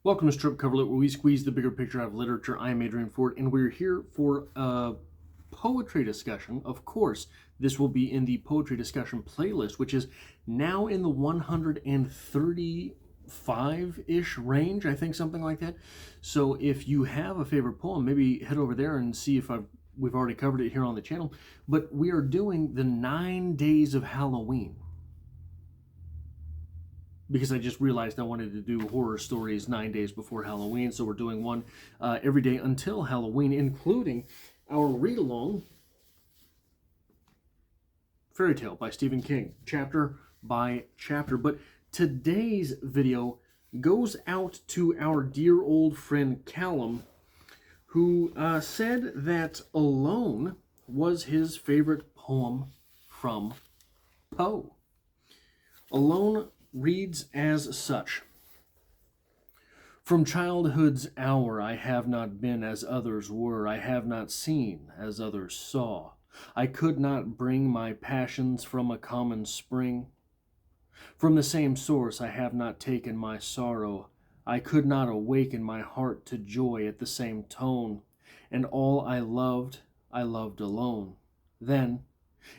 Welcome to Strip Cover Lit, where we squeeze the bigger picture out of literature. I'm Adrian Ford, and we're here for a poetry discussion. Of course, this will be in the poetry discussion playlist, which is now in the 135-ish range, I think, something like that. So if you have a favorite poem, maybe head over there and see if we've already covered it here on the channel. But we are doing the 9 days of Halloween, because I just realized I wanted to do horror stories 9 days before Halloween. So we're doing one every day until Halloween, including our read-along fairy tale by Stephen King, chapter by chapter. But today's video goes out to our dear old friend Callum, who said that Alone was his favorite poem from Poe. Alone reads as such. From childhood's hour I have not been as others were, I have not seen as others saw. I could not bring my passions from a common spring. From the same source I have not taken my sorrow. I could not awaken my heart to joy at the same tone. And all I loved alone. Then,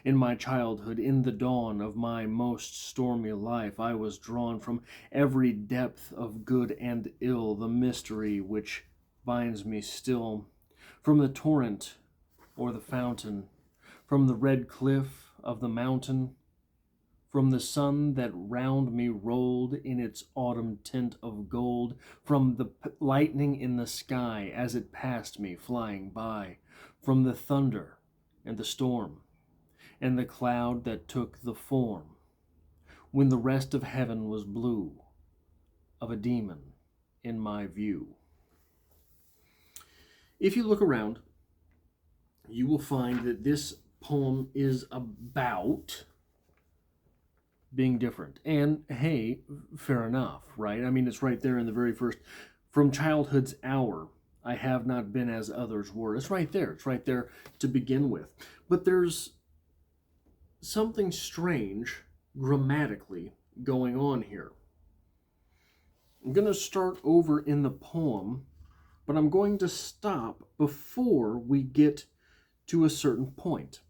in my childhood, in the dawn of my most stormy life, I was drawn from every depth of good and ill, the mystery which binds me still, from the torrent or the fountain, from the red cliff of the mountain, from the sun that round me rolled in its autumn tint of gold, from the lightning in the sky as it passed me flying by, from the thunder and the storm, and the cloud that took the form, when the rest of heaven was blue, of a demon in my view. If you look around, you will find that this poem is about being different. And hey, fair enough, right? I mean, it's right there in the very first, from childhood's hour, I have not been as others were. It's right there. It's right there to begin with. But there's something strange grammatically going on here. I'm going to start over in the poem, but I'm going to stop before we get to a certain point.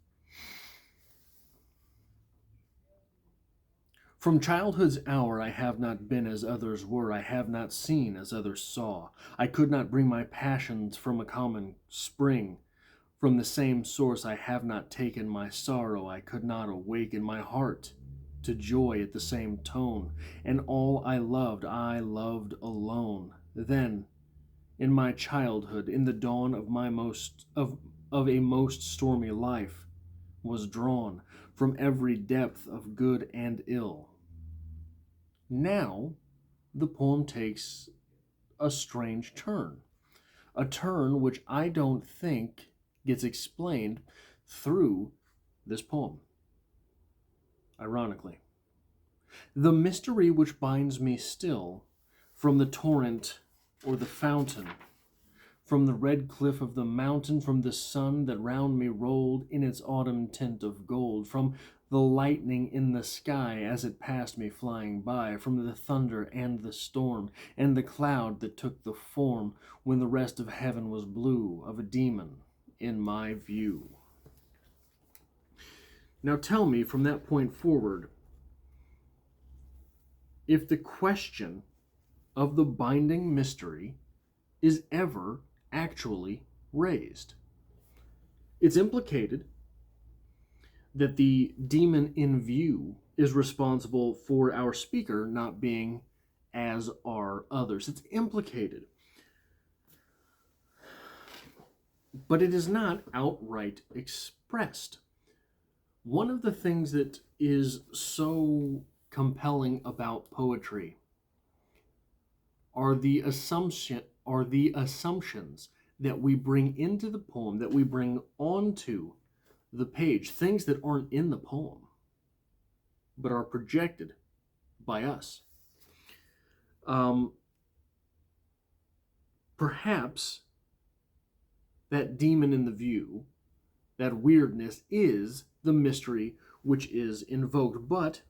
From childhood's hour I have not been as others were, I have not seen as others saw. I could not bring my passions from a common spring. From the same source I have not taken my sorrow, I could not awaken my heart to joy at the same tone. And all I loved alone. Then, in my childhood, in the dawn of my a most stormy life, was drawn from every depth of good and ill. Now, the poem takes a strange turn. A turn which I don't think gets explained through this poem. Ironically, the mystery which binds me still, from the torrent or the fountain, from the red cliff of the mountain, from the sun that round me rolled in its autumn tint of gold, from the lightning in the sky as it passed me flying by, from the thunder and the storm, and the cloud that took the form, when the rest of heaven was blue, of a demon in my view. Now tell me, from that point forward, if the question of the binding mystery is ever actually raised. It's implicated that the demon in view is responsible for our speaker not being as are others. It's implicated. But it is not outright expressed. One of the things that is so compelling about poetry are the assumptions that we bring into the poem, that we bring onto the page, things that aren't in the poem, but are projected by us. Perhaps that demon in the view, that weirdness, is the mystery which is invoked, but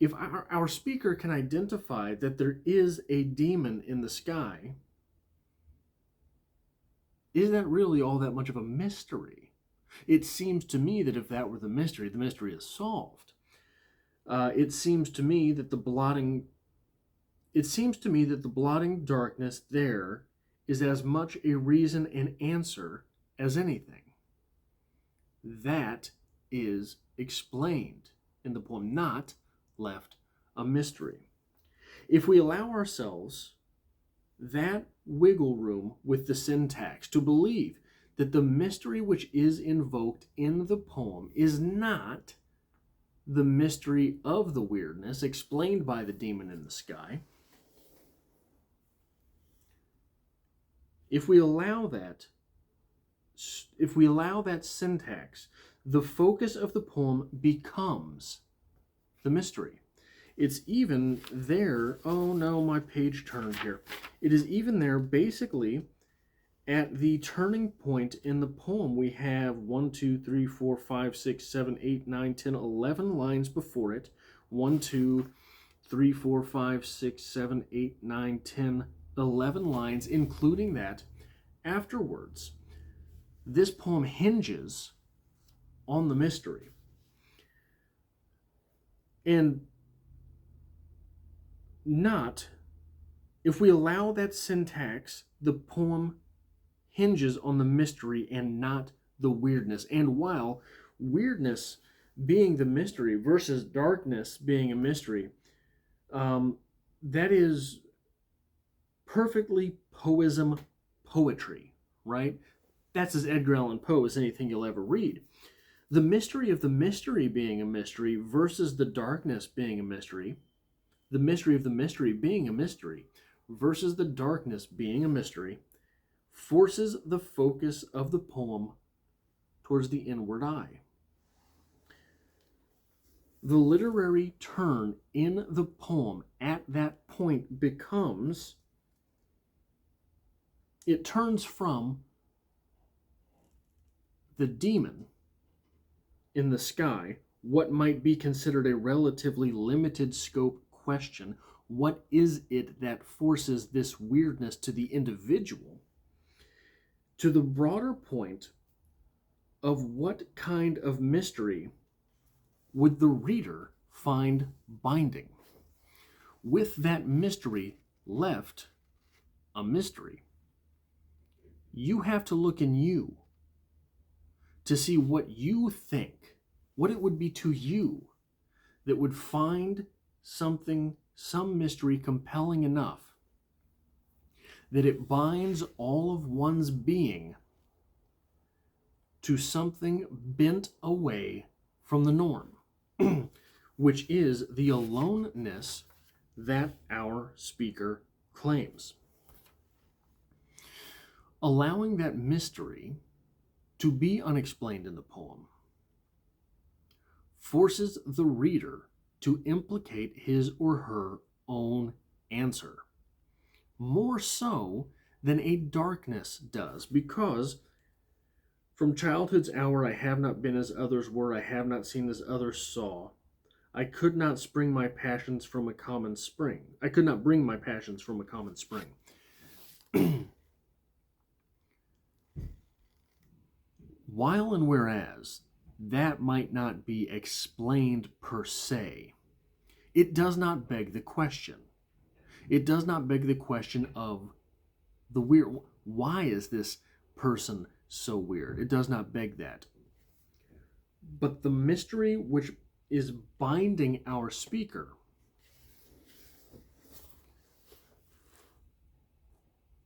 if our speaker can identify that there is a demon in the sky, is that really all that much of a mystery? It seems to me that if that were the mystery is solved. It seems to me that the blotting darkness there is as much a reason and answer as anything. That is explained in the poem, not left a mystery. If we allow ourselves that wiggle room with the syntax to believe that the mystery which is invoked in the poem is not the mystery of the weirdness explained by the demon in the sky, if we allow that syntax, the focus of the poem becomes the mystery. It's even there, oh no, my page turned here. It is even there basically at the turning point in the poem. We have 1, 2, 3, 4, 5, 6, 7, 8, 9, 10, 11 lines before it. 1, 2, 3, 4, 5, 6, 7, 8, 9, 10, 11 lines, including that afterwards. This poem hinges on the mystery. And not, if we allow that syntax, the poem hinges on the mystery and not the weirdness. And while weirdness being the mystery versus darkness being a mystery, that is perfectly poetry, right? That's as Edgar Allan Poe as anything you'll ever read. The mystery of the mystery being a mystery versus the darkness being a mystery, the mystery of the mystery being a mystery versus the darkness being a mystery, forces the focus of the poem towards the inward eye. The literary turn in the poem at that point becomes, it turns from the demon in the sky, what might be considered a relatively limited scope question, what is it that forces this weirdness to the individual, to the broader point of what kind of mystery would the reader find binding? With that mystery left a mystery, you have to look in you to see what you think, what it would be to you that would find something, some mystery compelling enough that it binds all of one's being to something bent away from the norm, which is the aloneness that our speaker claims. Allowing that mystery to be unexplained in the poem forces the reader to implicate his or her own answer, more so than a darkness does, because from childhood's hour I have not been as others were, I have not seen as others saw. I could not spring my passions from a common spring. I could not bring my passions from a common spring. While and whereas that might not be explained per se, it does not beg the question. It does not beg the question of the weird. Why is this person so weird? It does not beg that. But the mystery which is binding our speaker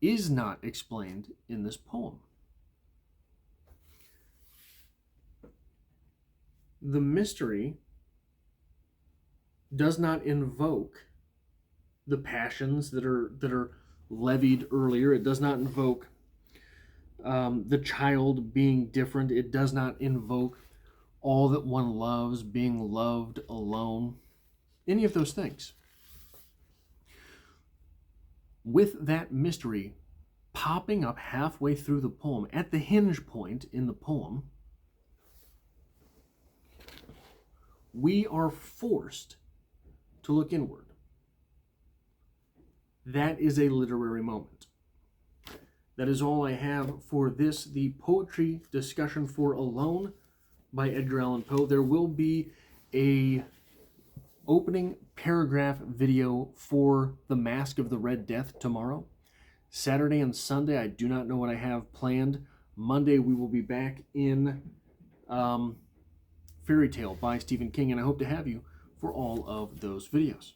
is not explained in this poem. The mystery does not invoke the passions that are levied earlier. It does not invoke the child being different. It does not invoke all that one loves being loved alone. Any of those things. With that mystery popping up halfway through the poem, at the hinge point in the poem, we are forced to look inward. That is a literary moment. That is all I have for this, the poetry discussion for Alone by Edgar Allan Poe. There will be a opening paragraph video for The Mask of the Red Death tomorrow. Saturday and Sunday, I do not know what I have planned. Monday, we will be back in Fairy Tale by Stephen King, and I hope to have you for all of those videos.